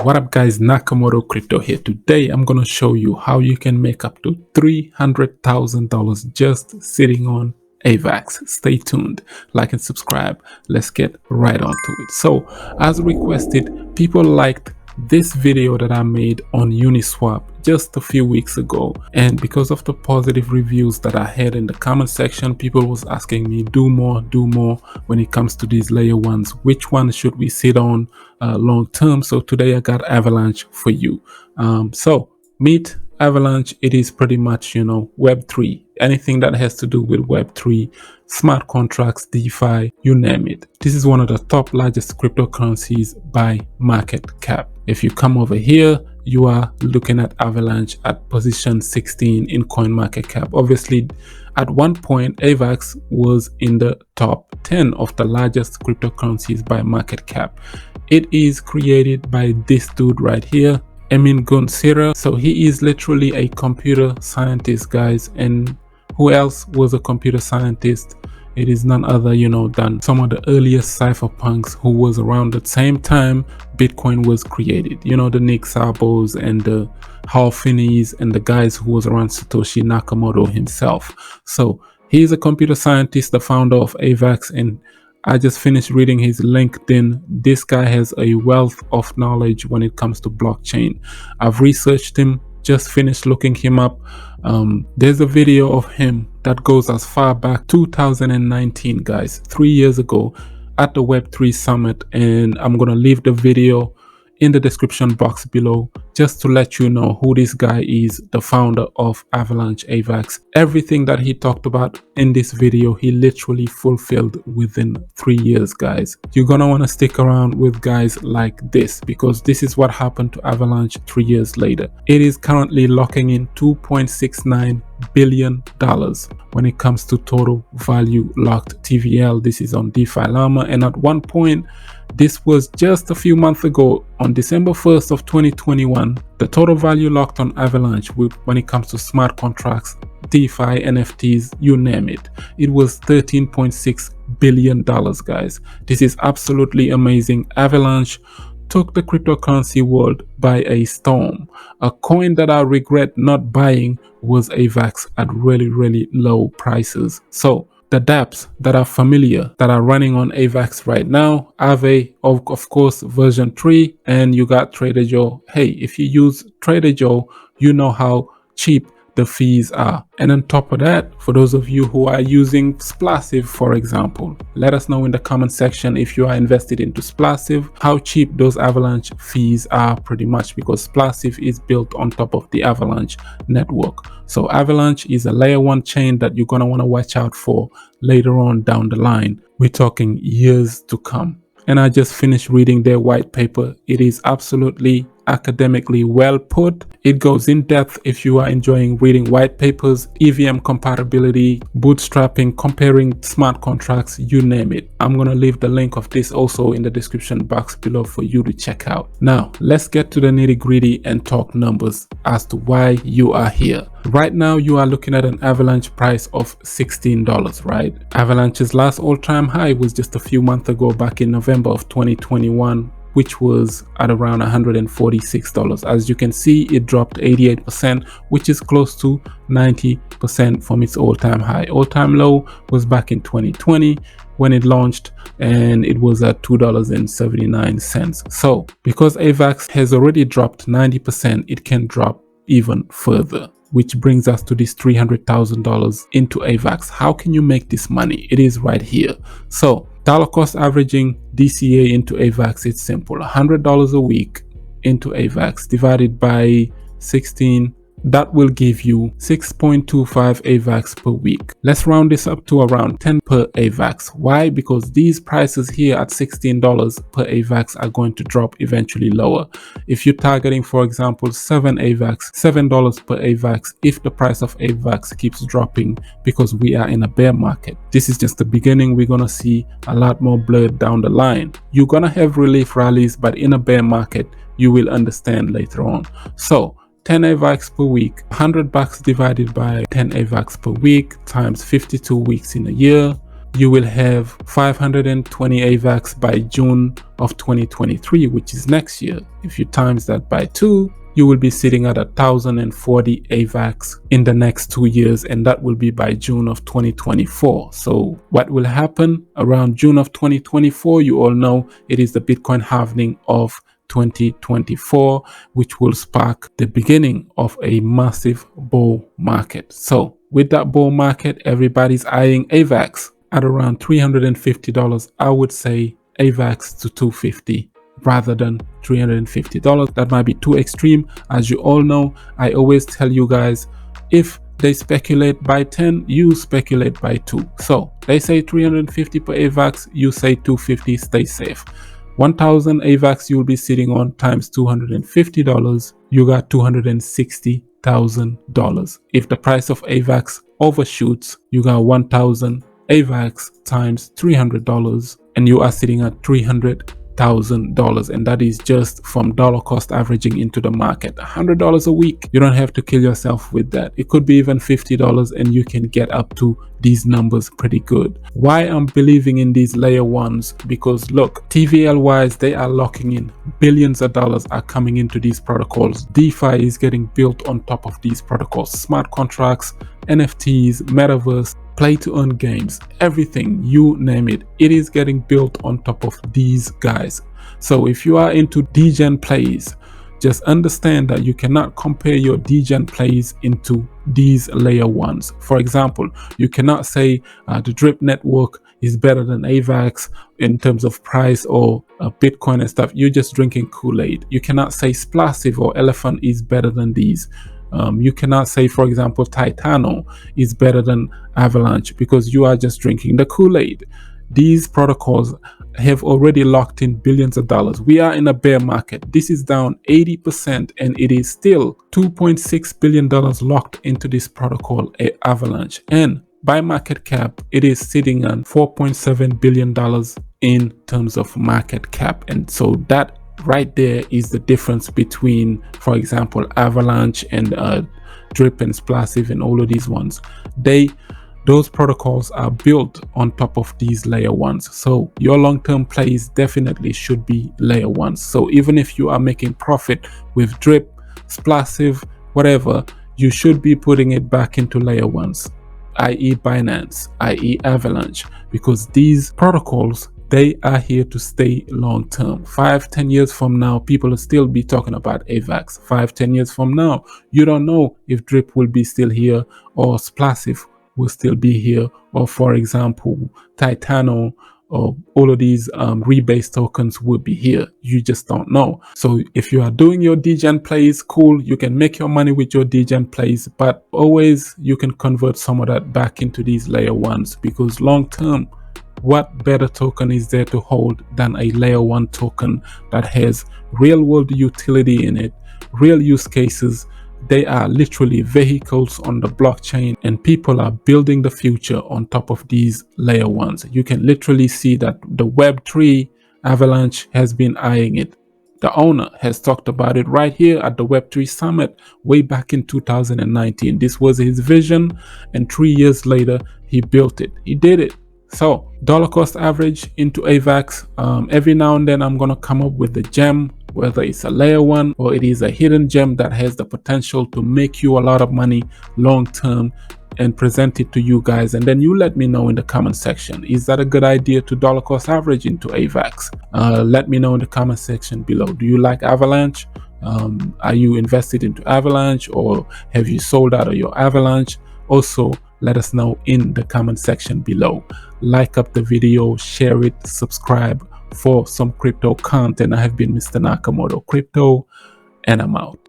What up guys, Nakamoto Crypto here. Today I'm going to show you how you can make up to $300,000 just sitting on Avax. Stay tuned, like and subscribe. Let's get right onto it. So as requested, people liked this video that I made on Uniswap just a few weeks ago, and because of the positive reviews that I had in the comment section, people was asking me do more when it comes to these layer ones. Which one should we sit on long term? So today I got Avalanche for you. So meet Avalanche. It is pretty much, you know, Web3, anything that has to do with Web3, smart contracts, DeFi, you name it. This is one of the top largest cryptocurrencies by market cap. If you come over here, you are looking at Avalanche at position 16 in coin market cap. Obviously, at one point, Avax was in the top 10 of the largest cryptocurrencies by market cap. It is created by this dude right here, Emin. So he is literally a computer scientist, guys. And who else was a computer scientist? It is none other, you know, than some of the earliest cypherpunks who was around the same time Bitcoin was created. You know, the Nick Szabos and the Hal Finneys and the guys who was around Satoshi Nakamoto himself. So he's a computer scientist, the founder of Avax, and I just finished reading his LinkedIn. This guy has a wealth of knowledge when it comes to blockchain. I've researched him, just finished looking him up. There's a video of him that goes as far back 2019, guys, 3 years ago at the Web3 Summit, and I'm gonna leave the video in the description box below just to let you know who this guy is, the founder of Avalanche Avax. Everything that he talked about in this video, he literally fulfilled within 3 years, guys. You're gonna want to stick around with guys like this, because this is what happened to Avalanche 3 years later. It is currently locking in $2.69 billion when it comes to total value locked TVL. This is on DeFi Llama, and at one point, this was just a few months ago, on December 1st of 2021, the total value locked on Avalanche when it comes to smart contracts, DeFi, NFTs, you name it, it was $13.6 billion, guys. This is absolutely amazing. Avalanche took the cryptocurrency world by a storm. A coin that I regret not buying was Avax at really low prices. So the dApps that are familiar, that are running on Avax right now, Aave, of course, version 3, and you got Trader Joe. Hey, if you use Trader Joe, you know how cheap the fees are. And on top of that, for those of you who are using Splasive, for example, let us know in the comment section if you are invested into Splasive, how cheap those Avalanche fees are, pretty much, because Splasive is built on top of the Avalanche network. So Avalanche is a layer 1 chain that you're gonna want to watch out for later on down the line. We're talking years to come. And I just finished reading their white paper. It is absolutely academically well put. It goes in depth if you are enjoying reading white papers, EVM compatibility, bootstrapping, comparing smart contracts, you name it. I'm going to leave the link of this also in the description box below for you to check out. Now, let's get to the nitty gritty and talk numbers as to why you are here. Right now, you are looking at an Avalanche price of $16, right? Avalanche's last all-time high was just a few months ago, back in November of 2021, which was at around $146. As you can see, it dropped 88%, which is close to 90% from its all-time high. All-time low was back in 2020 when it launched, and it was at $2.79. So because Avax has already dropped 90%, it can drop even further, which brings us to this $300,000 into Avax. How can you make this money? It is right here. So dollar cost averaging DCA into Avax, it's simple. $100 a week into Avax divided by 16, that will give you 6.25 Avax per week. Let's round this up to around 10 per Avax. Why? Because these prices here at $16 per Avax are going to drop eventually lower. If you're targeting, for example, 7 Avax, $7 per Avax, if the price of Avax keeps dropping, because we are in a bear market. This is just the beginning. We're gonna see a lot more blurred down the line. You're gonna have relief rallies, but in a bear market, you will understand later on. So 10 Avax per week, $100 divided by 10 Avax per week times 52 weeks in a year, you will have 520 AVAX by June of 2023, which is next year. If you times that by 2, you will be sitting at 1,040 AVAX in the next 2 years, and that will be by June of 2024. So what will happen around June of 2024? You all know it is the Bitcoin halving of 2024, which will spark the beginning of a massive bull market. So with that bull market, everybody's eyeing AVAX at around $350. I would say AVAX to $250 rather than $350. That might be too extreme. As you all know, I always tell you guys, if they speculate by 10, you speculate by 2. So they say 350 per AVAX, you say 250, stay safe. 1,000 AVAX you'll be sitting on times $250, you got $260,000. If the price of AVAX overshoots, you got 1,000 AVAX times $300, and you are sitting at $300,000, and that is just from dollar cost averaging into the market. $100 a week. You don't have to kill yourself with that. It could be even $50, and you can get up to these numbers pretty good. Why I'm believing in these layer ones? Because look, TVL wise, they are locking in billions of dollars are coming into these protocols. DeFi is getting built on top of these protocols. Smart contracts, NFTs, metaverse, play to earn games, everything, you name it, it is getting built on top of these guys. So if you are into degen plays, just understand that you cannot compare your degen plays into these layer ones. For example, you cannot say the drip network is better than AVAX in terms of price or Bitcoin and stuff. You're just drinking Kool-Aid. You cannot say Splasive or Elephant is better than these. You cannot say, for example, Titano is better than Avalanche, because you are just drinking the Kool-Aid. These protocols have already locked in billions of dollars. We are in a bear market. This is down 80%, and it is still $2.6 billion locked into this protocol, Avalanche. And by market cap, it is sitting on $4.7 billion in terms of market cap. And so that right there is the difference between, for example, Avalanche and Drip and Splasive and all of these ones. Those protocols are built on top of these layer ones. So your long-term plays definitely should be layer ones. So even if you are making profit with Drip, Splasive, whatever, you should be putting it back into layer ones, i.e. Binance, i.e. Avalanche, because these protocols, they are here to stay long term. 5-10 years from now, people will still be talking about AVAX. 5-10 years from now, you don't know if Drip will be still here or Splasive will still be here, or for example, Titano or all of these rebase tokens will be here. You just don't know. So if you are doing your degen plays, cool, you can make your money with your degen plays, but always you can convert some of that back into these layer ones, because long term, what better token is there to hold than a layer one token that has real world utility in it, real use cases? They are literally vehicles on the blockchain, and people are building the future on top of these layer ones. You can literally see that the Web3 Avalanche has been eyeing it. The owner has talked about it right here at the Web3 Summit way back in 2019. This was his vision, and 3 years later, he built it. He did it. So dollar cost average into AVAX. Every now and then I'm going to come up with the gem, whether it's a layer one or it is a hidden gem that has the potential to make you a lot of money long term, and present it to you guys. And then you let me know in the comment section, is that a good idea to dollar cost average into AVAX? Let me know in the comment section below. Do you like Avalanche? Are you invested into Avalanche, or have you sold out of your Avalanche? Also, let us know in the comment section below. Like up the video, share it, subscribe for some crypto content. I have been Mr. Nakamoto Crypto, and I'm out.